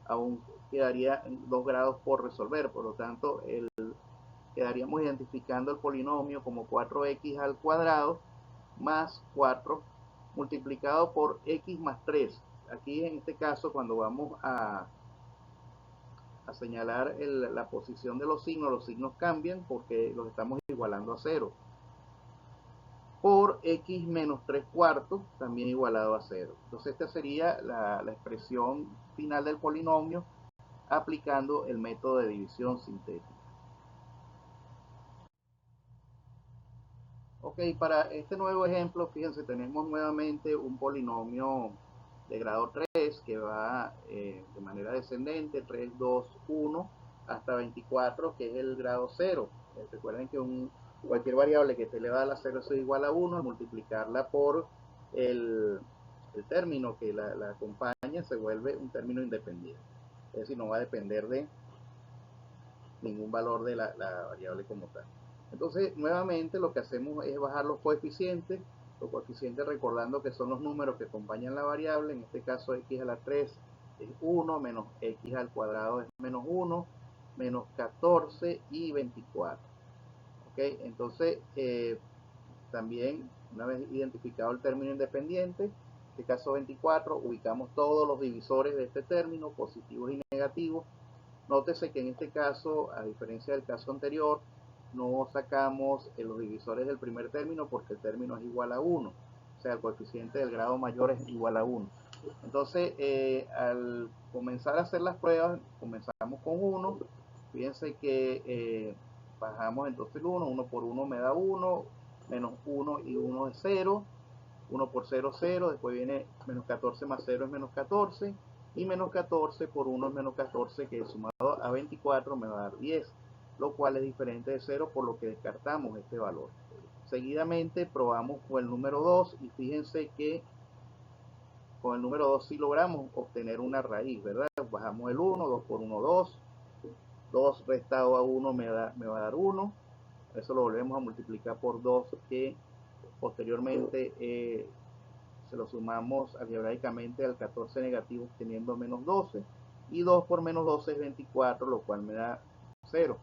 aún quedaría 2 grados por resolver, por lo tanto quedaríamos identificando el polinomio como 4x al cuadrado más 4 multiplicado por x más 3. Aquí en este caso, cuando vamos a señalar la posición de los signos cambian porque los estamos igualando a 0. Por x menos 3 cuartos, también igualado a 0. Entonces esta sería la expresión final del polinomio aplicando el método de división sintética. Ok, para este nuevo ejemplo, fíjense, tenemos nuevamente un polinomio de grado 3 que va de manera descendente, 3, 2, 1, hasta 24, que es el grado 0. Recuerden que cualquier variable que esté elevada a la 0 es igual a 1, al multiplicarla por el término que la acompaña, se vuelve un término independiente. Es decir, no va a depender de ningún valor de la variable como tal. Entonces, nuevamente lo que hacemos es bajar los coeficientes recordando que son los números que acompañan la variable, en este caso x a la 3 es 1, menos x al cuadrado es menos 1, menos 14 y 24. ¿Ok? Entonces, también, una vez identificado el término independiente, en este caso 24, ubicamos todos los divisores de este término, positivos y negativos. Nótese que en este caso, a diferencia del caso anterior, no sacamos los divisores del primer término porque el término es igual a 1. O sea, el coeficiente del grado mayor es igual a 1. Entonces, al comenzar a hacer las pruebas, comenzamos con 1. Fíjense que bajamos entonces el 1. 1 por 1 me da 1, menos 1 y 1 es 0. 1 por 0, 0. Después viene menos 14 más 0 es menos 14. Y menos 14 por 1 es menos 14, que sumado a 24 me va a dar 10, lo cual es diferente de 0, por lo que descartamos este valor. Seguidamente probamos con el número 2 y fíjense que con el número 2 sí logramos obtener una raíz, ¿verdad? Bajamos el 1, 2 por 1, 2. 2 restado a 1 me va a dar 1. Eso lo volvemos a multiplicar por 2, que posteriormente se lo sumamos algebraicamente al 14 negativo, obteniendo menos 12. Y 2 por menos 12 es 24, lo cual me da 0.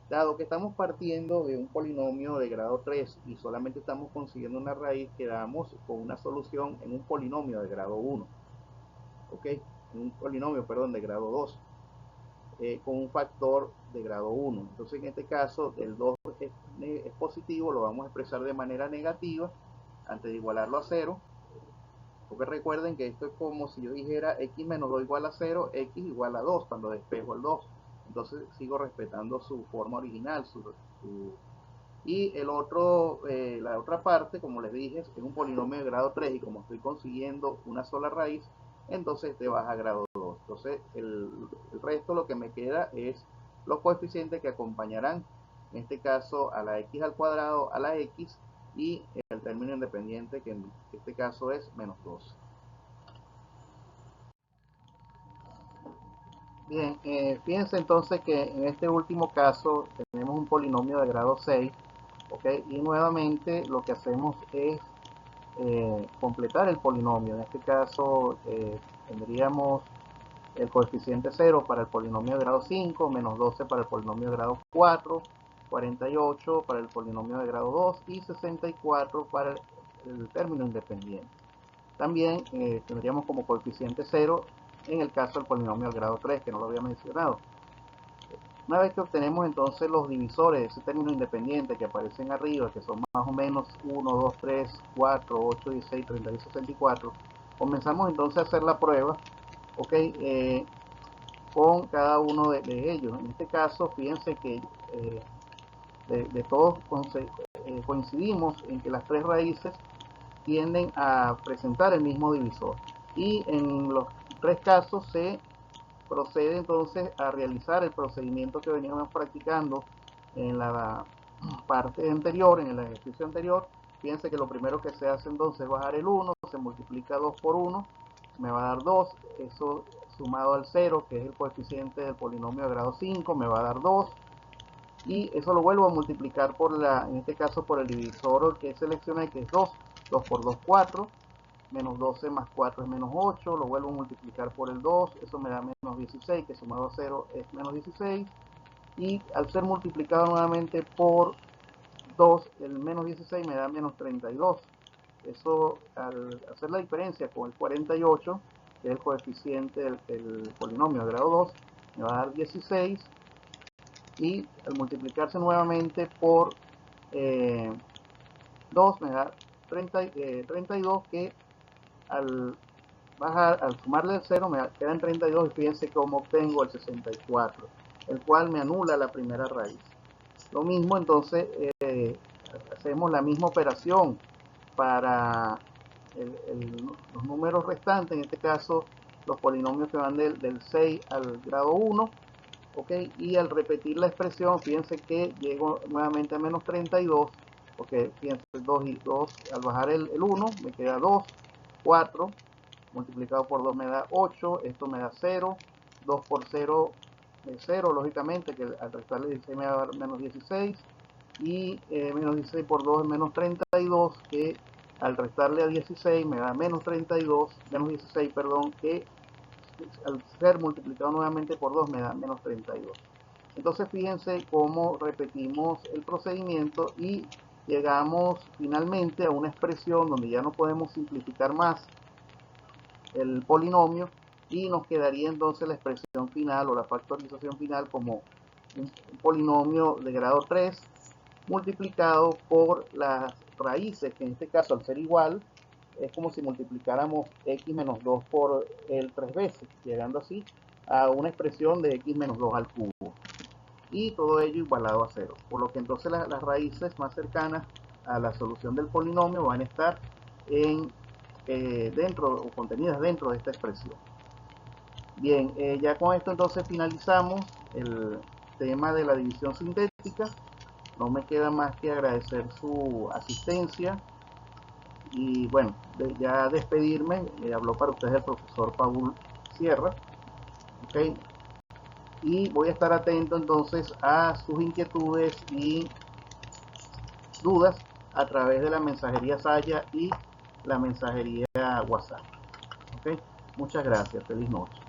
Dado que estamos partiendo de un polinomio de grado 3 y solamente estamos consiguiendo una raíz, quedamos con una solución en un polinomio de grado 1. ¿Ok? Un polinomio, perdón, de grado 2. Con un factor de grado 1. Entonces, en este caso, el 2 es positivo, lo vamos a expresar de manera negativa antes de igualarlo a 0. Porque recuerden que esto es como si yo dijera x menos 2 igual a 0, x igual a 2 cuando despejo el 2. Entonces sigo respetando su forma original. Y el otro, la otra parte, como les dije, es un polinomio de grado 3 y como estoy consiguiendo una sola raíz, entonces este baja a grado 2. Entonces el resto lo que me queda es los coeficientes que acompañarán, en este caso a la x al cuadrado, a la x, y el término independiente, que en este caso es menos 12. Bien, fíjense entonces que en este último caso tenemos un polinomio de grado 6, ¿ok? Y nuevamente lo que hacemos es completar el polinomio. En este caso tendríamos el coeficiente 0 para el polinomio de grado 5, menos 12 para el polinomio de grado 4, 48 para el polinomio de grado 2 y 64 para el término independiente. También tendríamos como coeficiente 0 en el caso del polinomio del grado 3, que no lo había mencionado. Una vez que obtenemos entonces los divisores de ese término independiente que aparecen arriba, que son más o menos 1, 2, 3, 4, 8, 16, 32, 64, comenzamos entonces a hacer la prueba, ¿ok? Con cada uno de ellos. En este caso, fíjense que de todos coincidimos en que las tres raíces tienden a presentar el mismo divisor. Y en los tres casos se procede entonces a realizar el procedimiento que veníamos practicando en la parte anterior, en el ejercicio anterior. Fíjense que lo primero que se hace entonces es bajar el 1, se multiplica 2 por 1, me va a dar 2, eso sumado al 0, que es el coeficiente del polinomio de grado 5, me va a dar 2, y eso lo vuelvo a multiplicar por en este caso por el divisor que seleccioné, que es 2, 2 por 2, 4, menos 12 más 4 es menos 8, lo vuelvo a multiplicar por el 2, eso me da menos 16, que sumado a 0 es menos 16, y al ser multiplicado nuevamente por 2, el menos 16 me da menos 32. Eso, al hacer la diferencia con el 48, que es el coeficiente del polinomio de grado 2, me va a dar 16, y al multiplicarse nuevamente por 2 me da 32, que al sumarle el 0 me quedan 32, y fíjense cómo obtengo el 64, el cual me anula la primera raíz. Lo mismo entonces, hacemos la misma operación para los números restantes, en este caso los polinomios que van del 6 al grado 1, ¿ok? Y al repetir la expresión, fíjense que llego nuevamente a menos 32, porque fíjense 2 y 2, al bajar el 1 me queda 2, 4, multiplicado por 2 me da 8, esto me da 0, 2 por 0 es 0, lógicamente, que al restarle 16 me va a dar menos 16, y menos 16 por 2 es menos 32, que al restarle a 16 me da menos 32, menos 16, perdón, que al ser multiplicado nuevamente por 2 me da menos 32. Entonces fíjense cómo repetimos el procedimiento y llegamos finalmente a una expresión donde ya no podemos simplificar más el polinomio y nos quedaría entonces la expresión final o la factorización final como un polinomio de grado 3 multiplicado por las raíces, que en este caso al ser igual es como si multiplicáramos x menos 2 por el 3 veces, llegando así a una expresión de x menos 2 al cubo, y todo ello igualado a 0, por lo que entonces las raíces más cercanas a la solución del polinomio van a estar en, dentro o contenidas dentro de esta expresión. Bien, ya con esto entonces finalizamos el tema de la división sintética. No me queda más que agradecer su asistencia y bueno, ya despedirme. Habló para ustedes el profesor Paul Sierra. ¿Okay? Y voy a estar atento entonces a sus inquietudes y dudas a través de la mensajería Saya y la mensajería WhatsApp. ¿Okay? Muchas gracias. Feliz noche.